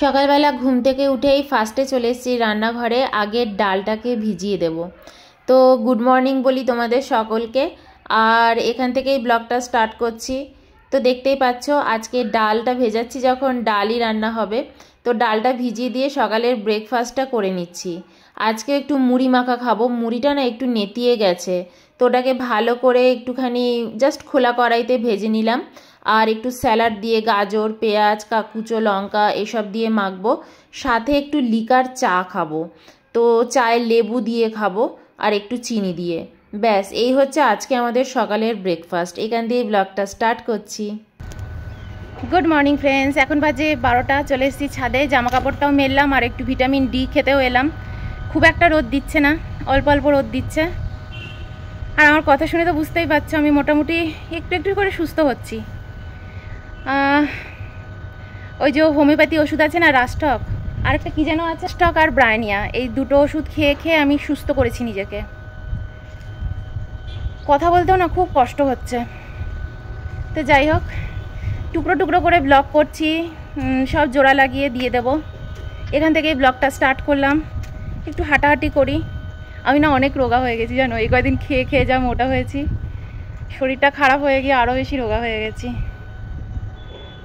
সকালবেলা ঘুম থেকে উঠেই ফার্স্টে চলে এসেছি রান্নাঘরে, আগে ডালটাকে ভিজিয়ে দেব। তো গুড মর্নিং বলি তোমাদের সকলকে, আর এখান থেকেই ব্লগটা স্টার্ট করছি। তো দেখতেই পাচ্ছ আজকে ডালটা ভেজাচ্ছি, যখন ডালই রান্না হবে তো ডালটা ভিজিয়ে দিয়ে সকালের ব্রেকফাস্টটা করে নিচ্ছি। আজকে একটু মুড়ি মাখা খাবো, মুড়িটা না একটু নেতিয়ে গেছে, তো ওটাকে ভালো করে একটুখানি জাস্ট খোলা কড়াইতে ভেজে নিলাম। আর একটু স্যালাড দিয়ে গাজর, পেঁয়াজ, কুচো লঙ্কা এসব দিয়ে মাখবো, সাথে একটু লিকার চা খাবো। তো চায়ে লেবু দিয়ে খাবো আর একটু চিনি দিয়ে। ব্যাস এই হচ্ছে আজকে আমাদের সকালের ব্রেকফাস্ট। এখান দিয়ে ব্লগটা স্টার্ট করছি। গুড মর্নিং ফ্রেন্ডস, এখন বাজে 12টা। চলে এসেছি ছাদে, জামা কাপড়টাও মেললাম আর একটু ভিটামিন ডি খেতেও এলাম। খুব একটা রোদ দিচ্ছে না, অল্প অল্প রোদ দিচ্ছে। আর আমার কথা শুনে তো বুঝতেই পারছো আমি মোটামুটি একটু একটু করে সুস্থ হচ্ছি। ওই যে হোমিওপ্যাথি ওষুধ আছে না, রাস্টক, আরেকটা কী যেন আছে, স্টক আর ব্রায়নিয়া, এই দুটো ওষুধ খেয়ে খেয়ে আমি সুস্থ করেছি নিজেকে। কথা বলতেও না খুব কষ্ট হচ্ছে। তো যাই হোক, টুকরো টুকরো করে ব্লগ করছি, সব জোড়া লাগিয়ে দিয়ে দেব। এখান থেকেই ব্লগটা স্টার্ট করলাম। একটু হাঁটাহাঁটি করি। আমি না অনেক রোগা হয়ে গেছি জানো, এই কয়দিন খেয়ে খেয়ে যা মোটা হয়েছি, শরীরটা খারাপ হয়ে গিয়ে আরও বেশি রোগা হয়ে গেছি।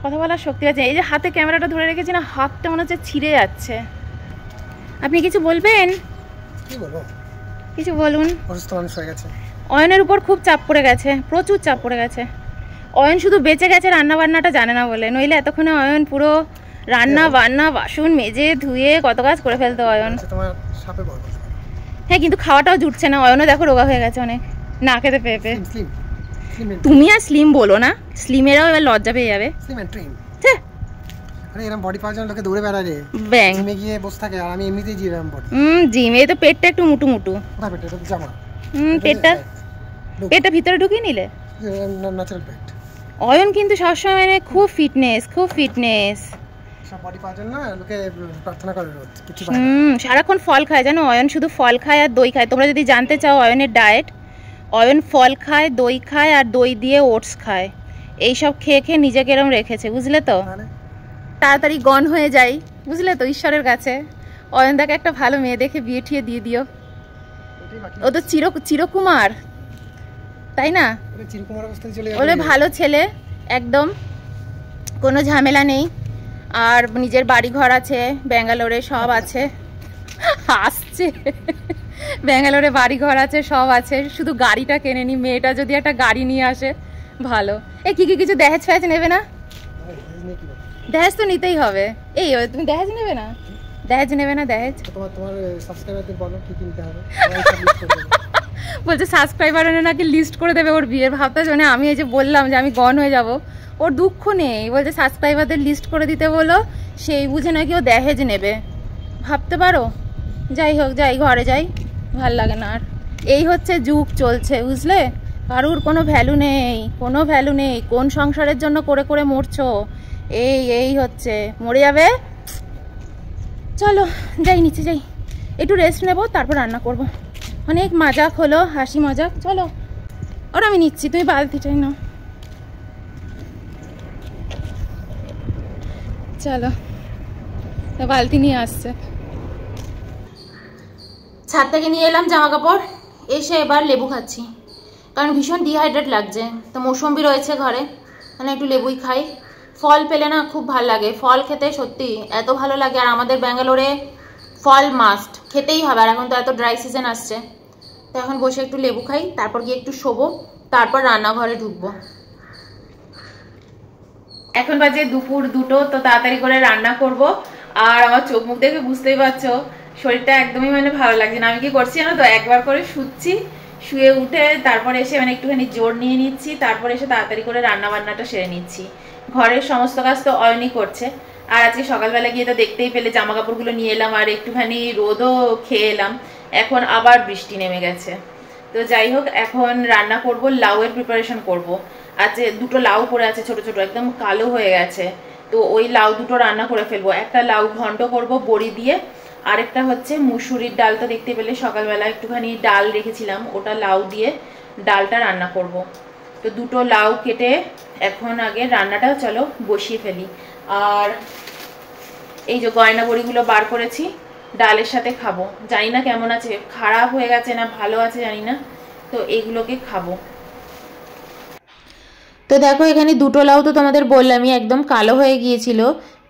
কথা বলার শক্তি আছে। এই যে হাতে ক্যামেরাটা ধরে রেখেছি না, হাতটা মনে হচ্ছে ছিঁড়ে যাচ্ছে। আপনি কিছু বলবেন? কি বলবো, কিছু বলুন। অসুস্থ মানুষ হয়ে গেছে, অয়নের উপর খুব চাপ পড়ে গেছে, প্রচুর চাপ পড়ে গেছে। অয়ন শুধু বেঁচে গেছে রান্না বান্নাটা জানে না বলে, নইলে এতক্ষণে অয়ন পুরো রান্না বান্না বাসন মেজে ধুয়ে কত কাজ করে ফেলতো অয়ন। হ্যাঁ, কিন্তু খাওয়াটাও জুটছে না। অয়নও দেখো রোগা হয়ে গেছে অনেক, না খেতে পেয়ে পেয়ে। তুমি আর স্লিম বলো না, স্লিমেরাও এবার লজ্জা পেয়ে যাবে। আরে এরকম বডি পাওয়ার জন্য লোকে দৌড়ে বেড়ায় রে, জিমে গিয়ে বসে থাকে, আর আমি এমনিতেই জিরাম বডি। জিমে তো পেটটা একটু মুটু মুটু। কোথায় পেটটা? এটা তো জামা। পেটটা ভিতরে ঢুকিয়ে নিলে ন্যাচারাল পেট। অয়ন কিন্তু সবসময় মানে খুব ফিটনেস। সব বডি পাওয়ার জন্য লোকে প্রার্থনা করে রোজ কিছু। সারাক্ষণ ফল খায় জানো, অয়ন শুধু ফল খায় আর দই খায়। তোমরা যদি জানতে চাও অয়নের ডায়েট, অয়ন ফল খায়, দই খায়, আর দই দিয়ে ওটস খায়। এইসব খেয়ে খেয়ে নিজেকে এরম রেখেছে, বুঝলে তো। তাড়াতাড়ি গন হয়ে যাই, বুঝলে তো, ঈশ্বরের কাছে। অয়নদাকে একটা ভালো মেয়ে দেখে বিয়ে ঠিয়ে দিয়ে দিও। ও তো চিরকুমার, তাই না? ওরে ভালো ছেলে একদম, কোনো ঝামেলা নেই। আর নিজের বাড়ি ঘর আছে ব্যাঙ্গালোরে, সব আছে। আসছে, ব্যাঙ্গালোরে বাড়ি ঘর আছে, সব আছে, শুধু গাড়িটা কেনেনি। মেয়েটা যদি একটা গাড়ি নিয়ে আসে ভালো। কি কিছু দহেজ ফেজ নেবে না? দহেজ তো নিতেই হবে। এই তুমি দহেজ নেবে না? দহেজ বলছে সাবস্ক্রাইবার নাকি লিস্ট করে দেবে ওর বিয়ের। ভাবতে জন্য আমি এই যে বললাম যে আমি গন হয়ে যাব, ওর দুঃখ নেই, বলছে সাবস্ক্রাইবারদের লিস্ট করে দিতে বলো, সেই বুঝে নাকি ও দহেজ নেবে। ভাবতে পারো। যাই হোক, যাই ঘরে যাই, ভাল লাগে না আর। এই হচ্ছে যুগ চলছে, বুঝলে। কারুর কোনো ভ্যালু নেই, কোন সংসারের জন্য করে করে মরছো। এই হচ্ছে, মরে যাবে। চলো যাই, নিচে যাই, একটু রেস্ট নেবো, তারপর রান্না করব। অনেক মজাক হলো, হাসি মজাক। চলো, ওরা আমি নিচ্ছি, তুমি বালতিটাই নাও। চলো, বালতি নিয়ে আসছে। ছাদ থেকে নিয়ে এলাম জামা কাপড়, এসে এবার লেবু খাচ্ছি, কারণ ভীষণ ডিহাইড্রেট লাগছে। তো মৌসম্বি রয়েছে ঘরে, মানে একটু লেবুই খাই। ফল পেলে না খুব ভালো লাগে, ফল খেতে সত্যি এত ভালো লাগে। আর আমাদের ব্যাঙ্গালোরে ফল মাস্ট, খেতেই হবে। আর এখন তো এত ড্রাই সিজন আসছে, তো এখন বসে একটু লেবু খাই, তারপর গিয়ে একটু শোবো, তারপর রান্নাঘরে ঢুকবো। এখন বাজে দুপুর 2টো, তো তাড়াতাড়ি করে রান্না করব। আর আমার চোখ মুখ দেখে বুঝতেই পারছো শরীরটা একদমই মানে ভালো লাগছে না। আমি কি করছি জানো তো, একবার করে শুচ্ছি, শুয়ে উঠে তারপরে এসে মানে একটুখানি জোর নিয়ে নিচ্ছি, তারপরে এসে তাড়াতাড়ি করে রান্না বান্নাটা সেরে নিচ্ছি। ঘরের সমস্ত কাজ তো অয়নই করছে। আর আজকে সকালবেলা গিয়ে তো দেখতেই পেলে জামা কাপড়গুলো নিয়ে এলাম, আর একটুখানি রোদও খেয়ে এলাম। এখন আবার বৃষ্টি নেমে গেছে। তো যাই হোক, এখন রান্না করব, লাউয়ের প্রিপারেশন করব। আজকে 2টো লাউ পড়ে আছে, ছোট ছোট, একদম কালো হয়ে গেছে। তো ওই লাউ 2টো রান্না করে ফেলবো। একটা লাউ ঘন্ট করব বড়ি দিয়ে, আরেকটা হচ্ছে মুসুরির ডাল। তো দেখতে পেলে সকালবেলা একটুখানি ডাল রেখেছিলাম, ওটা লাউ দিয়ে ডালটা রান্না করব। তো 2টো লাউ কেটে এখন আগে রান্নাটা চলো বসিয়ে ফেলি। আর এই যে গয়না বড়িগুলো বার করেছি, ডালের সাথে খাবো। জানি না কেমন আছে, খারাপ হয়ে গেছে না ভালো আছে জানি না, তো এইগুলোকে খাবো। তো দেখো এখানে দুটো লাউ তো তোমাদের বললামই একদম কালো হয়ে গিয়েছিল,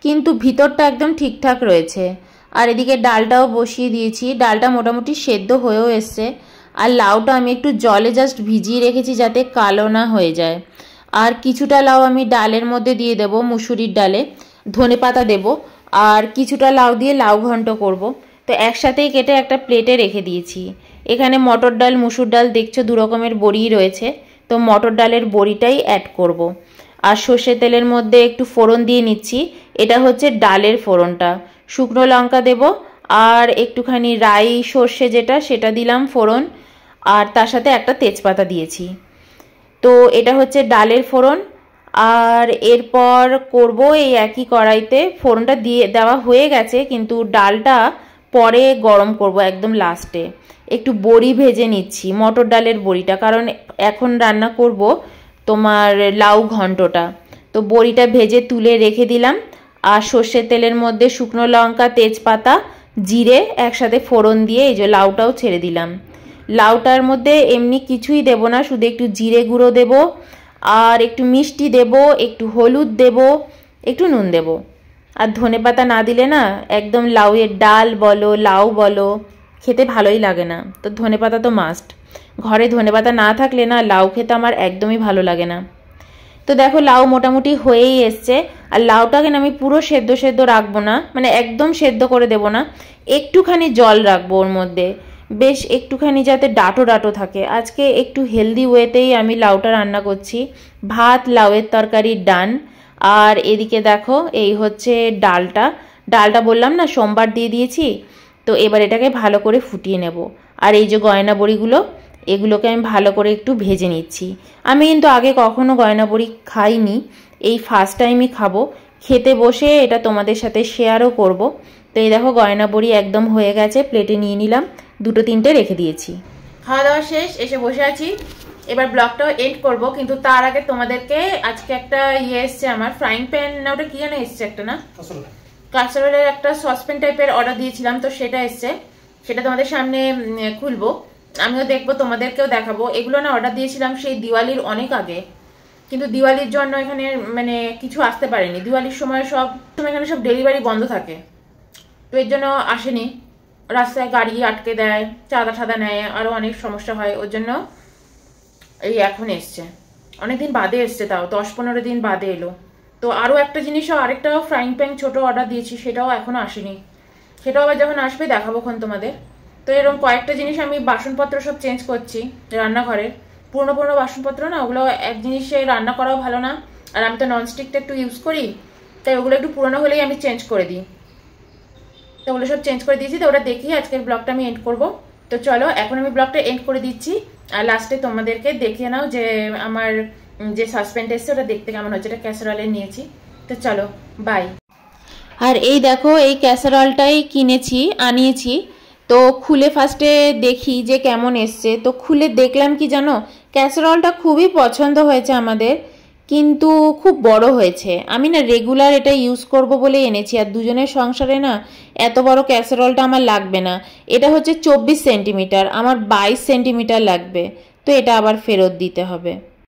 কিন্তু ভিতরটা একদম ঠিকঠাক রয়েছে। আর এদিকে ডালটাও বসিয়ে দিয়েছি, ডালটা মোটামুটি সেদ্ধ হয়েও এসছে। আর লাউটা আমি একটু জলে জাস্ট ভিজিয়ে রেখেছি যাতে কালো না হয়ে যায়। আর কিছুটা লাউ আমি ডালের মধ্যে দিয়ে দেবো, মুসুরির ডালে ধনেপাতা দেবো, আর কিছুটা লাউ দিয়ে লাউ ঘন্ট করব। তো একসাথেই কেটে একটা প্লেটে রেখে দিয়েছি। এখানে মটর ডাল, মুসুর ডাল দেখছো দু রকমের বড়ি রয়েছে, তো মটর ডালের বড়িটাই অ্যাড করব। আর সর্ষের তেলের মধ্যে একটু ফোড়ন দিয়ে নিচ্ছি, এটা হচ্ছে ডালের ফোড়নটা। শুকনো লঙ্কা দেব আর একটুখানি রাই সর্ষে যেটা সেটা দিলাম ফোড়ন, আর তার সাথে একটা তেজপাতা দিয়েছি। তো এটা হচ্ছে ডালের ফোড়ন। আর এরপর করব এই একই কড়াইতে, ফোড়নটা দিয়ে দেওয়া হয়ে গেছে কিন্তু ডালটা পরে গরম করব একদম লাস্টে। একটু বড়ি ভেজে নিচ্ছি, মটর ডালের বড়িটা, কারণ এখন রান্না করব তোমার লাউ ঘন্টটা। তো বড়িটা ভেজে তুলে রেখে দিলাম। আর সর্ষের তেলের মধ্যে শুকনো লঙ্কা, তেজপাতা, জিরে একসাথে ফোড়ন দিয়ে এই যে লাউটাও ছেড়ে দিলাম। লাউটার মধ্যে এমনি কিছুই দেব না, শুধু একটু জিরে গুঁড়ো দেব, আর একটু মিষ্টি দেব, একটু হলুদ দেব, একটু নুন দেব। আর ধনেপাতা না দিলে না একদম লাউয়ের ডাল বলো লাউ বলো খেতে ভালোই লাগে না। তো ধনেপাতা তো মাস্ট, ঘরে ধনেপাতা না থাকলে না লাউ খেতে আমার একদমই ভালো লাগে না। তো দেখো লাউ মোটামুটি হয়েই এসছে। আর লাউটাকে না আমি পুরো সেদ্ধ সেদ্ধ রাখবো না, মানে একদম সেদ্ধ করে দেব না, একটুখানি জল রাখবো ওর মধ্যে, বেশ একটুখানি যাতে ডাঁটো ডাঁটো থাকে। আজকে একটু হেলদি ওয়েতেই আমি লাউটা রান্না করছি। ভাত, লাউয়ের তরকারি ডান। আর এদিকে দেখো এই হচ্ছে ডালটা, ডালটা বললাম না সোমবার দিয়ে দিয়েছি। তো এবার এটাকে ভালো করে ফুটিয়ে নেব। আর এই যে গয়না বড়িগুলো, এগুলোকে আমি ভালো করে একটু ভেজে নিচ্ছি। আমি কিন্তু আগে কখনো গয়না বড়ি খাইনি, এই ফার্স্ট টাইমই খাবো। খেতে বসে এটা তোমাদের সাথে শেয়ারও করব। তো এই দেখো গয়না বড়ি একদম হয়ে গেছে, প্লেটে নিয়ে নিলাম, দুটো তিনটে রেখে দিয়েছি। খাওয়া দাওয়া শেষ, এসে বসে আছি। এবার ব্লগটাও এন্ড করব, কিন্তু তার আগে তোমাদেরকে আজকে একটা এসছে আমার, ফ্রাইং প্যান না ওটা কি জানো এসছে একটা, না কাঁচরোলের একটা সসপ্যান টাইপের অর্ডার দিয়েছিলাম, তো সেটা এসছে, সেটা তোমাদের সামনে খুলবো, আমিও দেখবো, তোমাদেরকেও দেখাবো। এগুলো না অর্ডার দিয়েছিলাম সেই দিওয়ালির অনেক আগে, কিন্তু দিওয়ালির জন্য এখানে মানে কিছু আসতে পারেনি। দিওয়ালির সময় এখানে সব ডেলিভারি বন্ধ থাকে, তো এর জন্য আসেনি। রাস্তায় গাড়ি আটকে দেয়, চাঁদা ঠাদা নেয়, আরো অনেক সমস্যা হয়, ওর জন্য এই এখন এসছে, অনেকদিন বাদে এসছে, তাও 10-15 দিন বাদে এলো। তো আরো একটা জিনিসও, আরেকটাও ফ্রাইং প্যান ছোট অর্ডার দিয়েছি, সেটাও এখনো আসেনি, সেটাও আবার যখন আসবে দেখাবোক্ষণ তোমাদের। তো এরকম কয়েকটা জিনিস আমি বাসনপত্র সব চেঞ্জ করছি রান্নাঘরের, পুরোনো পুরোনো বাসনপত্র না, ওগুলো এক জিনিসে রান্না করাও ভালো না। আর আমি তো ননস্টিকটা একটু ইউজ করি, তাই ওগুলো একটু পুরোনো হলেই আমি চেঞ্জ করে দিই। তো ওগুলো সব চেঞ্জ করে দিয়েছি, তো ওটা দেখিয়ে আজকের ব্লগটা আমি এন্ড করবো। তো চলো এখন আমি ব্লগটা এন্ড করে দিচ্ছি, আর লাস্টে তোমাদেরকে দেখিয়ে নাও যে আমার যে সাসপেন্ড এসছে ওটা দেখতে কেমন হচ্ছে। এটা ক্যাসারোলে নিয়েছি, তো চলো বাই। আর এই দেখো এই ক্যাসারোলটাই আনিয়েছি। তো খুলে ফার্স্টে দেখি যে কেমন এসছে। তো খুলে দেখলাম কি জানো, ক্যাসারোলটা খুবই পছন্দ হয়েছে আমাদের, কিন্তু খুব বড় হয়েছে। আমি না রেগুলার এটা ইউজ করব বলে এনেছি, আর দুজনের সংসারে না এত বড় ক্যাসারোলটা আমার লাগবে না। এটা হচ্ছে 24 সেন্টিমিটার, আমার 22 সেন্টিমিটার লাগবে, তো এটা আবার ফেরত দিতে হবে।